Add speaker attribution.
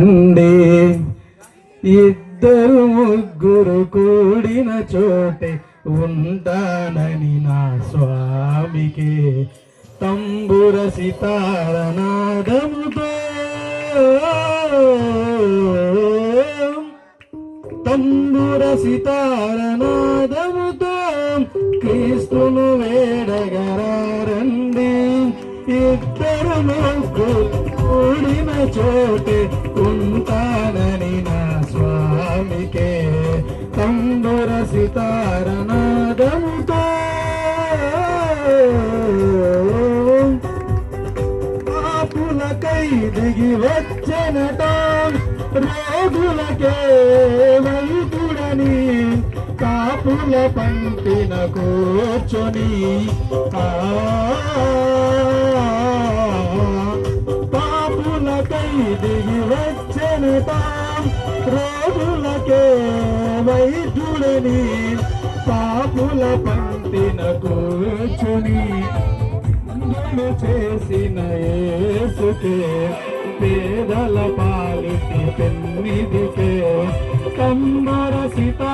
Speaker 1: రండి. ఇద్దరు ముగ్గురు కూడిన చోటే ఉంటానని నా స్వామికి తంబుర సితార నాదముతో తంబుర సితార నాదముతో క్రీస్తును వేడగరండి. ఇద్దరు ముగ్గురు కూడిన చోటే ఉంటానని నా స్వామికే తంబుర సితార నాదముతో పాపులకై దిగి వచ్చెనట రోగులకే వైద్యుడని కాపుల పంపిన కూర్చొని పాపులకై దిగి వచ్చెనట రోగులకే వైద్యుడని పాపుల పంపిన కూర్చొని చేసిన యేసుకే పేదల పాలిటి పెన్నిదికే తంబుర సితార